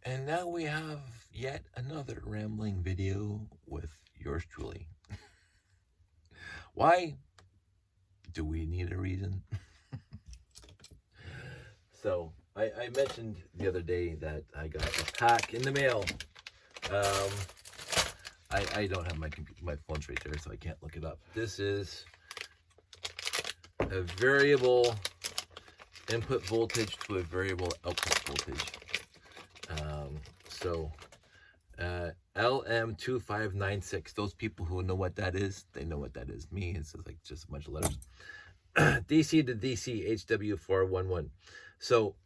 And now we have yet another rambling video with yours truly. Why? Do we need a reason? So, I mentioned the other day that I got a pack in the mail. Um, I don't have my phone's right there, so I can't look it up. This is a variable input voltage to a variable output voltage. So LM2596. Those people who know what that is, they know what that is. Me, it's like just a bunch of letters. DC to DC HW411. So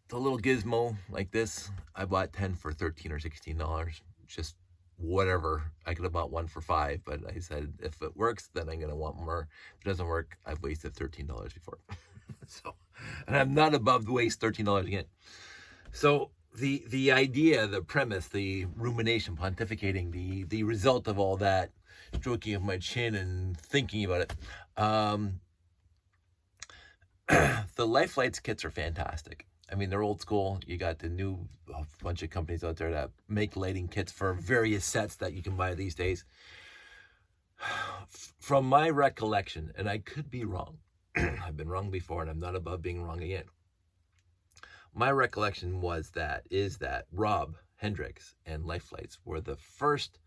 the little gizmo like this, I bought 10 for $13 or $16. Just whatever. I could have bought one for $5, but I said if it works, then I'm gonna want more. If it doesn't work, I've wasted $13 before. So, and I'm not above the waste $13 again. So the idea, the premise, the rumination, pontificating, the result of all that, stroking of my chin and thinking about it. The Life Lights kits are fantastic. I mean, they're old school. You got the new bunch of companies out there that make lighting kits for various sets that you can buy these days. From my recollection, and I could be wrong, I've been wrong before and I'm not above being wrong again. My recollection is that Rob Hendricks and Life Lights were the first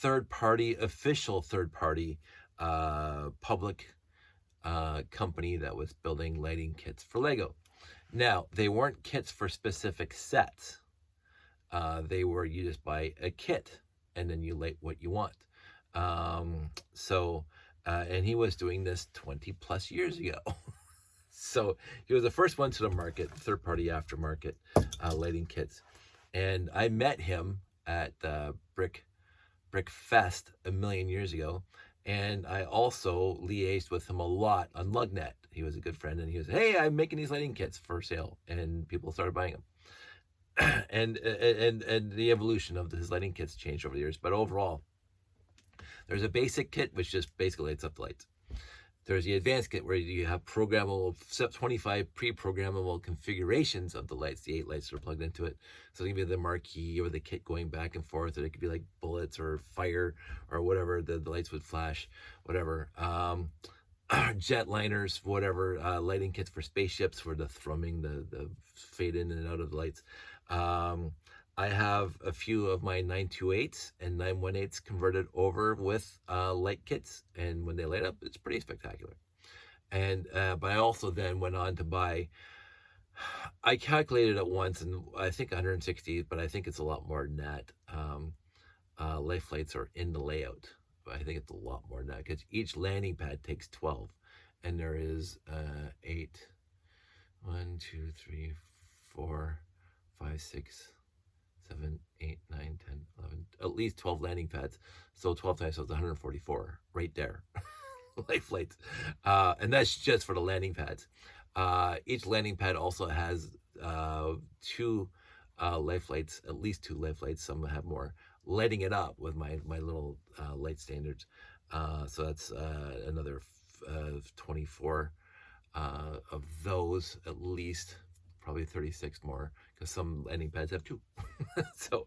official third-party public company that was building lighting kits for Lego. Now, they weren't kits for specific sets. They were, you just buy a kit and then you light what you want. And he was doing this 20 plus years ago. So he was the first one to the market, third-party aftermarket lighting kits. And I met him at Brick Fest a million years ago. And I also liaised with him a lot on LugNet. He was a good friend, and he was, hey, I'm making these lighting kits for sale, and people started buying them. and the evolution of his lighting kits changed over the years, but overall, there's a basic kit which just basically lights up the lights. There's the advanced kit where you have programmable, 25 pre-programmable configurations of the lights, the 8 lights that are plugged into it. So it can be the marquee or the kit going back and forth, or it could be like bullets or fire or whatever, the lights would flash, whatever. Jetliners, whatever, lighting kits for spaceships for the thrumming, the fade in and out of the lights. I have a few of my 928s and 918s converted over with light kits, and when they light up, it's pretty spectacular. And but I also then went on to buy, I calculated it once, and I think 160, but I think it's a lot more than that. Life lights are in the layout, but I think it's a lot more than that because each landing pad takes 12, and there is 8, 1, 2, 3, 4, 5, 6, 7, 8, 9, 10, 11, at least 12 landing pads. So 12 times, so it's 144 right there. Life lights. And that's just for the landing pads. Each landing pad also has 2 life lights, at least 2 life lights. Some have more, lighting it up with my little light standards. So that's another 24 of those, at least, probably 36 more, because some landing pads have 2. So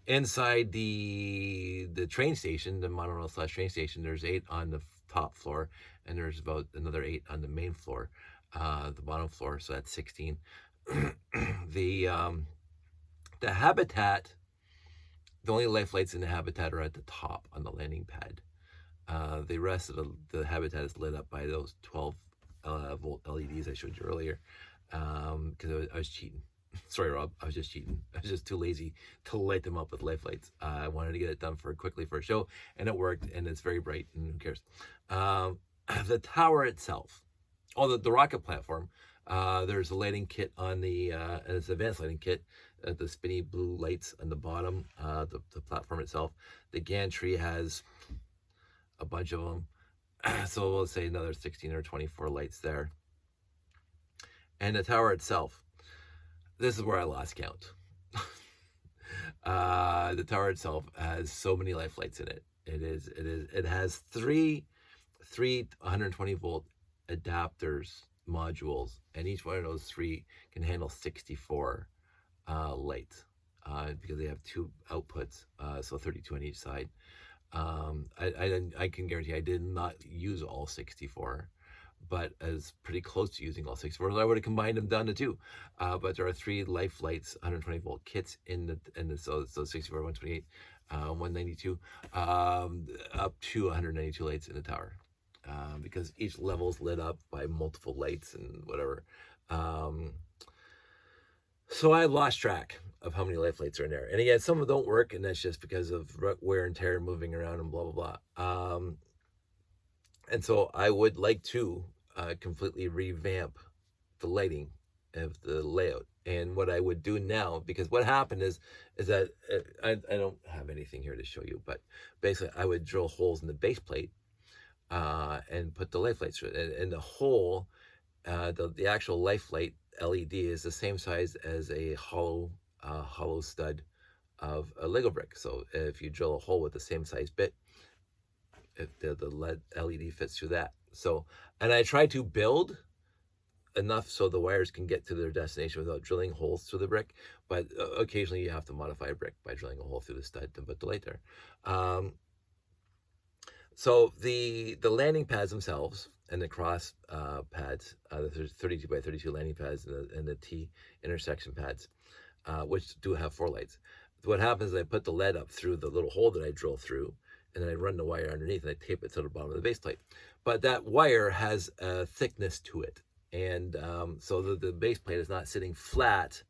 inside the train station, the monorail / train station, there's 8 on the top floor, and there's about another 8 on the main floor, the bottom floor, so that's 16. The habitat, the only life lights in the habitat are at the top on the landing pad. The rest of the habitat is lit up by those 12 volt LEDs I showed you earlier, because I was cheating. Sorry, Rob, I was just cheating. I was just too lazy to light them up with life lights. I wanted to get it done quickly for a show, and it worked, and it's very bright, and who cares? The tower itself, the rocket platform, there's a lighting kit on the, it's an advanced lighting kit, the spinny blue lights on the bottom, the platform itself. The gantry has a bunch of them. So we'll say another 16 or 24 lights there. And the tower itself, this is where I lost count. The tower itself has so many life lights in it. It has three 120 volt adapters modules, and each one of those 3 can handle 64 light, because they have two outputs, so 32 on each side. I can guarantee I did not use all 64, but as pretty close to using all 64. I would have combined them down to two. But there are three life lights, 120 volt kits in the so 64, 128, 192, up to 192 lights in the tower, because each level is lit up by multiple lights and whatever. So I lost track of how many life lights are in there. And again, some of them don't work, and that's just because of wear and tear, moving around, and blah, blah, blah. And so I would like to completely revamp the lighting of the layout. And what I would do now, because what happened is that I don't have anything here to show you, but basically I would drill holes in the base plate and put the life lights through it. And the hole, the actual life light LED is the same size as a hollow stud of a Lego brick. So if you drill a hole with the same size bit, the LED fits through that. So, and I try to build enough so the wires can get to their destination without drilling holes through the brick. But occasionally you have to modify a brick by drilling a hole through the stud to put the light there. So the landing pads themselves and the cross pads, there's 32 by 32 landing pads and the T intersection pads, which do have 4 lights. What happens is I put the lead up through the little hole that I drill through, and then I run the wire underneath and I tape it to the bottom of the base plate. But that wire has a thickness to it. And so the base plate is not sitting flat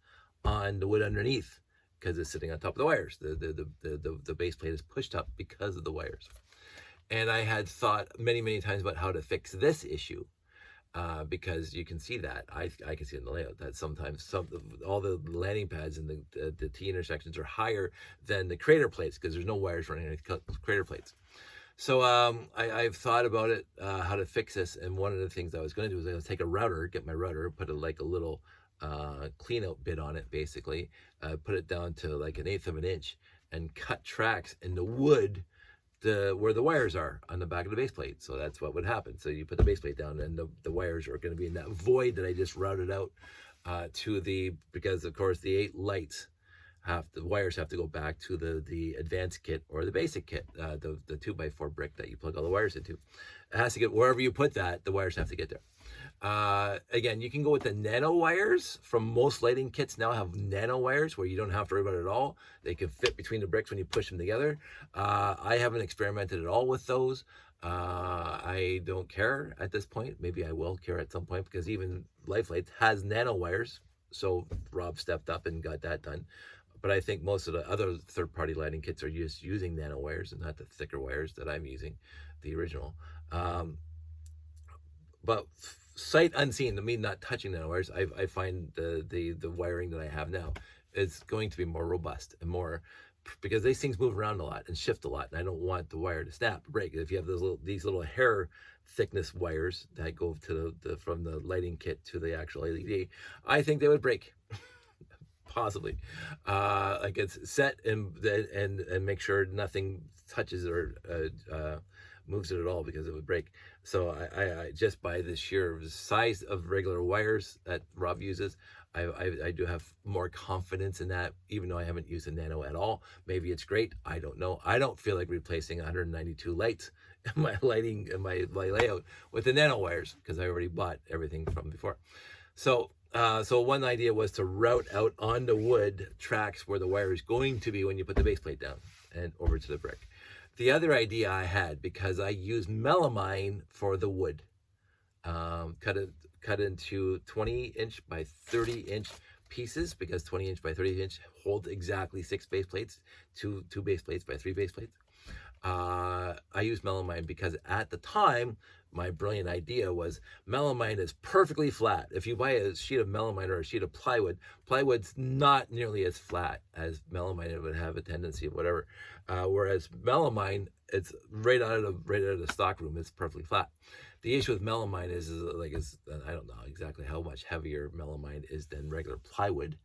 on the wood underneath because it's sitting on top of the wires. The base plate is pushed up because of the wires. And I had thought many, many times about how to fix this issue, because you can see that. I can see it in the layout that sometimes all the landing pads and the T intersections are higher than the crater plates because there's no wires running underneath crater plates. So I've thought about it, how to fix this. And one of the things I was going to do was I was take a router, get my router, put a little clean out bit on it, basically, put it down to like 1/8 of an inch and cut tracks in the wood where the wires are on the back of the base plate. So that's what would happen. So you put the base plate down and the wires are going to be in that void that I just routed out because of course the 8 lights the wires have to go back to the advanced kit or the basic kit, the 2x4 brick that you plug all the wires into. It has to get wherever you put that, the wires have to get there. Again, you can go with the nano wires. From most lighting kits now have nano wires where you don't have to worry about it at all. They can fit between the bricks when you push them together. I haven't experimented at all with those. I don't care at this point. Maybe I will care at some point because even Life Lights has nano wires. So Rob stepped up and got that done. But I think most of the other third-party lighting kits are just using nano wires and not the thicker wires that I'm using, the original. But sight unseen, I mean, not touching nano wires, I find the wiring that I have now is going to be more robust and more, because these things move around a lot and shift a lot, and I don't want the wire to snap or break. If you have these little hair thickness wires that go to from the lighting kit to the actual LED, I think they would break. Possibly. Like it's set and make sure nothing touches or moves it at all because it would break. So I just by the sheer size of regular wires that Rob uses, I do have more confidence in that, even though I haven't used a nano at all. Maybe it's great. I don't know. I don't feel like replacing 192 lights in my lighting and my layout with the nano wires because I already bought everything from before. So one idea was to route out on the wood tracks where the wire is going to be when you put the base plate down and over to the brick. The other idea I had, because I use melamine for the wood, cut into 20-inch by 30-inch pieces, because 20-inch by 30-inch hold exactly 6 base plates, two base plates by 3 base plates. I use melamine because at the time, my brilliant idea was melamine is perfectly flat. If you buy a sheet of melamine or a sheet of plywood, plywood's not nearly as flat as melamine. It would have a tendency of whatever. Whereas melamine, it's right out of the stock room. It's perfectly flat. The issue with melamine is I don't know exactly how much heavier melamine is than regular plywood.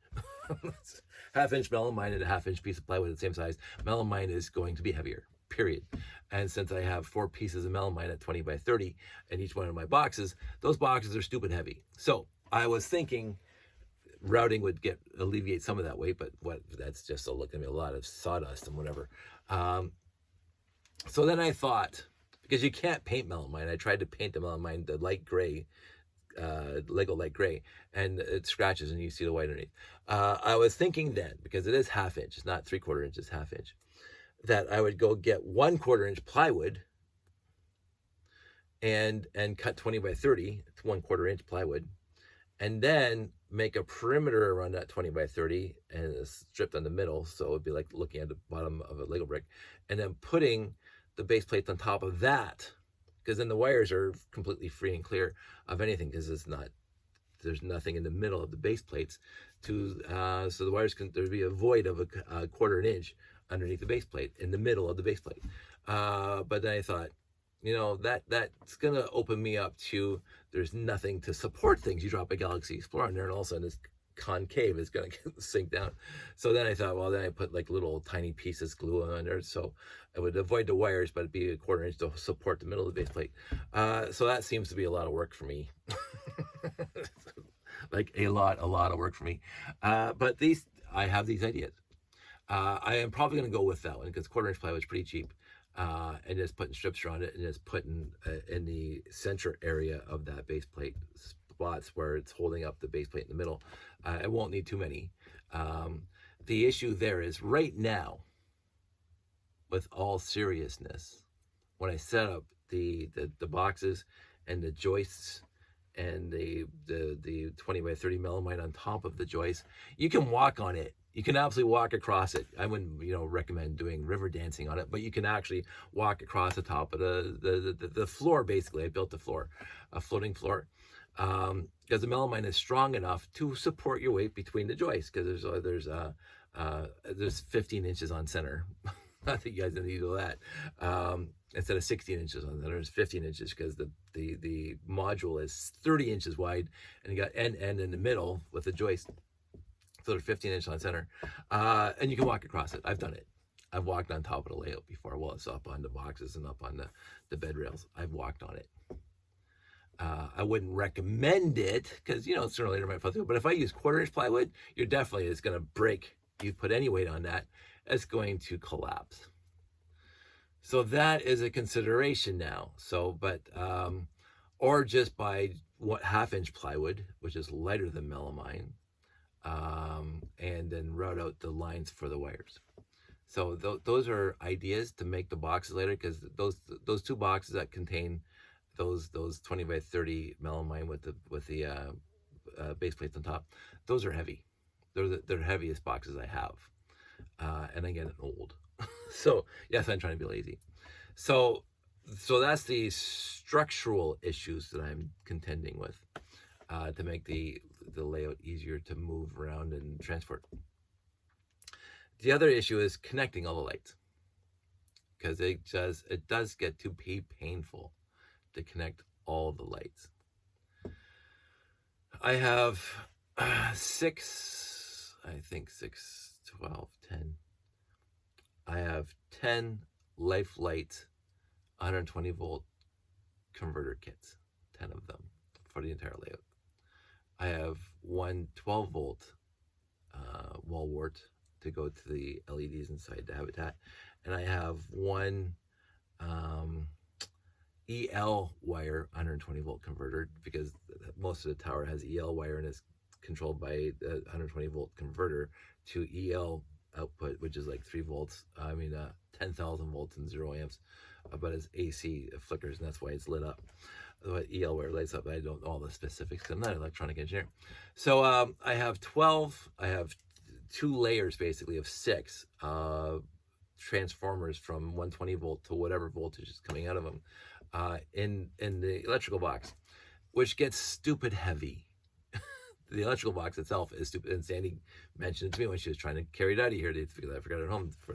Half-inch melamine and a half-inch piece of plywood at the same size. Melamine is going to be heavier. Period. And since I have 4 pieces of melamine at 20 by 30 in each one of my boxes, those boxes are stupid heavy. So I was thinking routing would alleviate some of that weight, but that's just going to be a lot of sawdust and whatever. So then I thought, because you can't paint melamine, I tried to paint the melamine the light gray, Lego light gray, and it scratches and you see the white underneath. I was thinking then, because it is 1/2 inch, it's not 3/4 inch, it's 1/2 inch, that I would go get 1/4 inch plywood and cut 20 by 30, it's 1/4 inch plywood, and then make a perimeter around that 20 by 30 and it's stripped on the middle, so it would be like looking at the bottom of a Lego brick, and then putting the base plates on top of that, because then the wires are completely free and clear of anything, because there's nothing in the middle of the base plates so the wires there'd be a void of a 1/4 inch underneath the base plate in the middle of the base plate. But then I thought, that's gonna open me up to, there's nothing to support things. You drop a Galaxy Explorer in there and all of a sudden it's concave, is going to sink down. So then I thought, well, then I put like little tiny pieces glue on there, so I would avoid the wires, but it'd be a 1/4 inch to support the middle of the base plate. So that seems to be a lot of work for me. Like a lot of work for me. But I have these ideas. I am probably going to go with that one because 1/4 inch plywood is pretty cheap. And just putting strips around it and just putting in the center area of that base plate spots where it's holding up the base plate in the middle. I won't need too many. The issue there is right now, with all seriousness, when I set up the boxes and the joists and the 20 by 30 melamine on top of the joist, you can walk on it. You can absolutely walk across it. I wouldn't, recommend doing river dancing on it, but you can actually walk across the top of the floor. Basically, I built the floor, a floating floor, because the melamine is strong enough to support your weight between the joists. Because there's 15 inches on center. I think you guys need to do that. Instead of 16 inches on center, it's 15 inches because the module is 30 inches wide, and you got end in the middle with the joist. So they're 15 inches on center, and you can walk across it. I've done it. I've walked on top of the layout before. Well, it's up on the boxes and up on the bed rails. I've walked on it. I wouldn't recommend it because, sooner or later it might fall through. But if I use 1/4 inch plywood, you're definitely, it's going to break. You put any weight on that, it's going to collapse. So that is a consideration now. So, or just buy 1/2 inch plywood, which is lighter than melamine. And then route out the lines for the wires. So those are ideas to make the boxes later, because those two boxes that contain those 20 by 30 melamine with the base plates on top, those are heavy. They're the heaviest boxes I have, and I'm getting old. So yes, I'm trying to be lazy. So that's the structural issues that I'm contending with, to make the layout easier to move around and transport. The other issue is connecting all the lights, because it does get to be painful to connect all the lights. I have 6, 12, 10. I have 10 Lifelite 120 volt converter kits, 10 of them for the entire layout. I have one 12 volt wall wart to go to the LEDs inside the habitat, and I have one EL wire 120 volt converter, because most of the tower has EL wire and is controlled by the 120 volt converter to EL output, which is like 3 volts. 10,000 volts and 0 amps, but it's AC, it flickers, and that's why it's lit up. What EL wire lights up, I don't know all the specifics. I'm not an electronic engineer. So I have 2 layers basically of 6 transformers from 120 volt to whatever voltage is coming out of them in the electrical box, which gets stupid heavy. The electrical box itself is stupid, and Sandy mentioned it to me when she was trying to carry it out of here. I forgot it at home for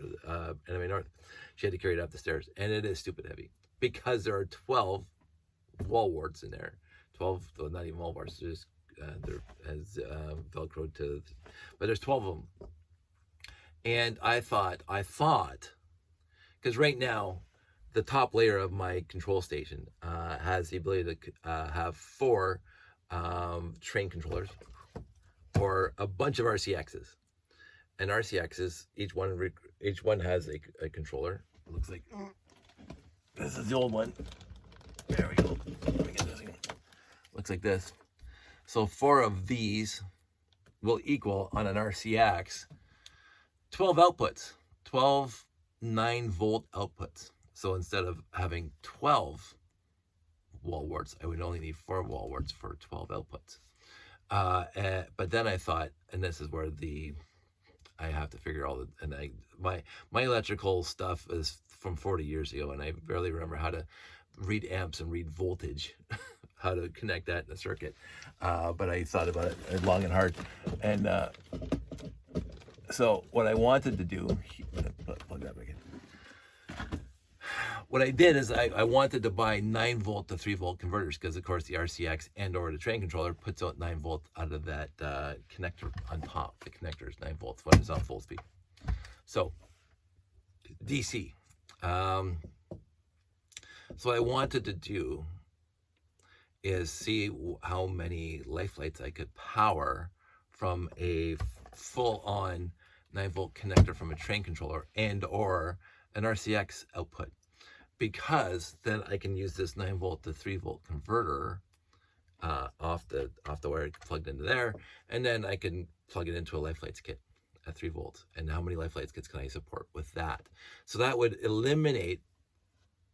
NMA North. She had to carry it up the stairs, and it is stupid heavy because there are 12 wall warts in there. 12, well, not even wall warts, just they're as velcroed to, but there's 12 of them. And I thought, because right now the top layer of my control station has the ability to have 4 train controllers, or a bunch of RCXs. And RCXs, each one has a controller. It looks like this is the old one. There we go. Let me get this thing. Looks like this. So 4 of these will equal on an RCX 12 outputs, 12 9-volt outputs. So instead of having 12 wall warts, I would only need 4 wall warts for 12 outputs. But then I thought, and this is where I have to figure all the, and my electrical stuff is from 40 years ago, and I barely remember how to read amps and read voltage, how to connect that in a circuit. But I thought about it long and hard. And so what I wanted to do, plug that back in. What I did is I wanted to buy 9-volt to 3-volt converters, because of course the RCX and or the train controller puts out 9-volt out of that connector on top. The connector is 9 volts when it's on full speed. So DC. So what I wanted to do is see how many life lights I could power from a full-on 9-volt connector from a train controller and or an RCX output, because then I can use this 9-volt to 3-volt converter off the wire plugged into there, and then I can plug it into a life lights kit at 3 volts. And how many life lights kits can I support with that? So that would eliminate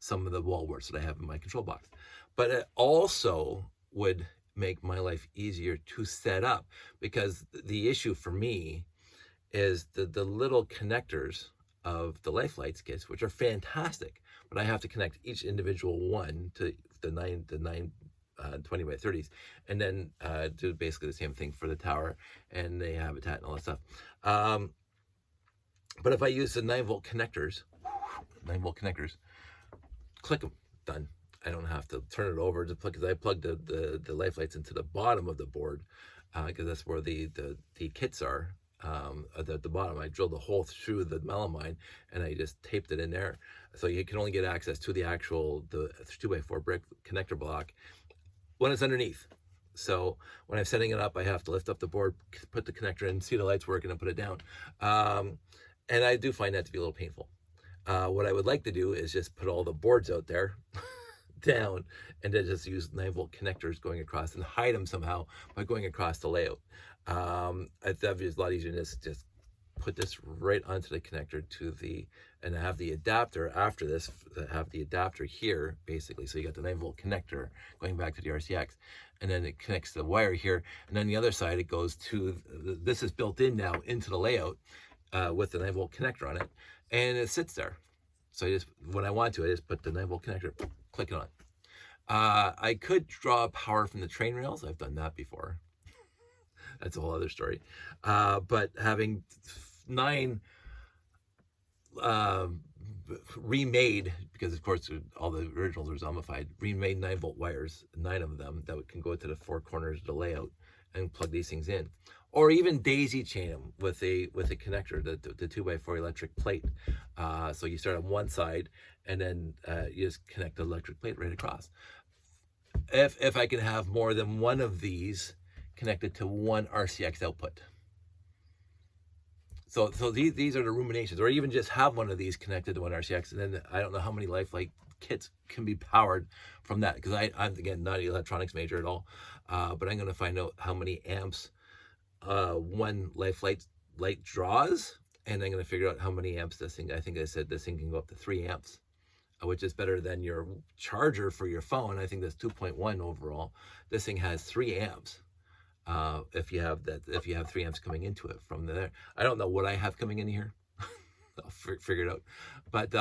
some of the wall warts that I have in my control box, but it also would make my life easier to set up, because the issue for me is the little connectors of the life lights kits, which are fantastic, but I have to connect each individual one to the 20 by 30s, and then do basically the same thing for the tower and the habitat and all that stuff. But if I use the 9-volt connectors, click them, done. I don't have to turn it over to plug, because I plugged the life lights into the bottom of the board, because that's where the kits are. At the bottom, I drilled a hole through the melamine and I just taped it in there, so you can only get access to the actual 2x4 brick connector block when it's underneath. So when I'm setting it up, I have to lift up the board, put the connector in, see the lights working, and put it down. And I do find that to be a little painful. What I would like to do is just put all the boards out there down, and then just use 9-volt connectors going across and hide them somehow by going across the layout. That'd be a lot easier than this. Just put this right onto the connector and have the adapter after this, have the adapter here basically. So you got the 9-volt connector going back to the RCX, and then it connects the wire here, and then the other side it goes to, this is built in now into the layout with the 9-volt connector on it, and it sits there. So when I want to, I just put the 9-volt connector, click it on. I could draw power from the train rails. I've done that before. That's a whole other story. But having 9 remade, because of course all the originals are zombified, remade 9-volt wires, 9 of them that can go to the 4 corners of the layout and plug these things in, or even daisy chain them with a connector, the 2x4 electric plate. So you start on one side, and then you just connect the electric plate right across. If I can have more than one of these connected to one RCX output. So these are the ruminations, or even just have one of these connected to one RCX, and then I don't know how many life light kits can be powered from that, because I'm again not an electronics major at all, but I'm going to find out how many amps one life light draws, and I'm going to figure out how many amps this thing. I think I said this thing can go up to 3 amps, which is better than your charger for your phone. I think that's 2.1 overall. This thing has 3 amps. If you have 3 amps coming into it from there. I don't know what I have coming in here. I'll figure it out. But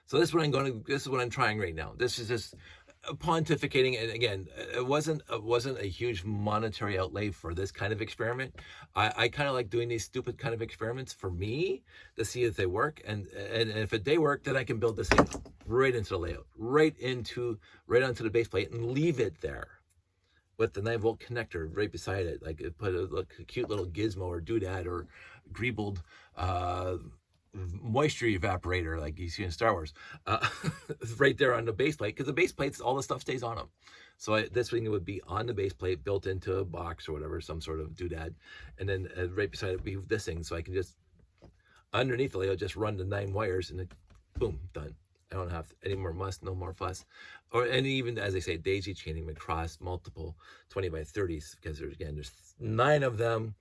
so this is what I'm trying right now. This is just pontificating, and again, it wasn't a huge monetary outlay for this kind of experiment. I kind of like doing these stupid kind of experiments for me to see if they work, and if they work, then I can build this thing right into the layout, right onto the base plate, and leave it there with the 9-volt connector right beside it. Like put a cute little gizmo or doodad or greebled moisture evaporator like you see in Star Wars, right there on the base plate, because the base plates, all the stuff stays on them. So this thing would be on the base plate, built into a box or whatever, some sort of doodad, and then right beside it would be this thing, so I can just underneath it, I'll just run the 9 wires, and then boom, done. I don't have any more muss, no more fuss, and even as I say, daisy chaining across multiple 20 by 30s, because there's 9 of them.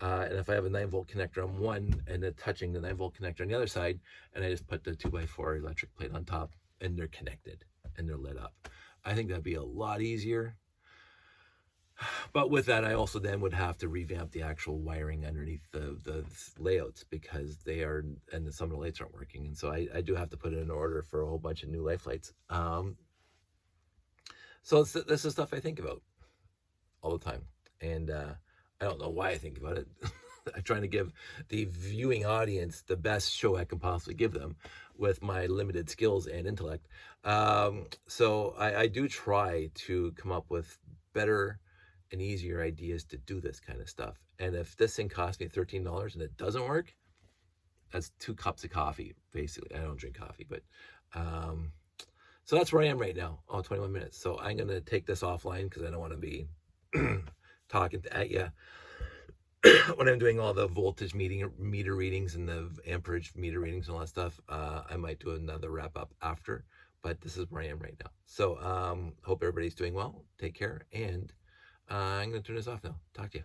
And if I have a 9-volt connector on one and then touching the 9-volt connector on the other side, and I just put the 2x4 electric plate on top, and they're connected and they're lit up. I think that'd be a lot easier. But with that, I also then would have to revamp the actual wiring underneath the layouts, because they are, and some of the lights aren't working. And so I do have to put in an order for a whole bunch of new life lights. So this is stuff I think about all the time. And I don't know why I think about it. I'm trying to give the viewing audience the best show I can possibly give them with my limited skills and intellect. So I do try to come up with better and easier ideas to do this kind of stuff. And if this thing costs me $13 and it doesn't work, that's 2 cups of coffee, basically. I don't drink coffee, but so that's where I am right now. 21 minutes. So I'm going to take this offline because I don't want to be talking at you when I'm doing all the voltage meter readings and the amperage meter readings and all that stuff. I might do another wrap up after, but this is where I am right now. So hope everybody's doing well. Take care, and I'm going to turn this off now. Talk to you.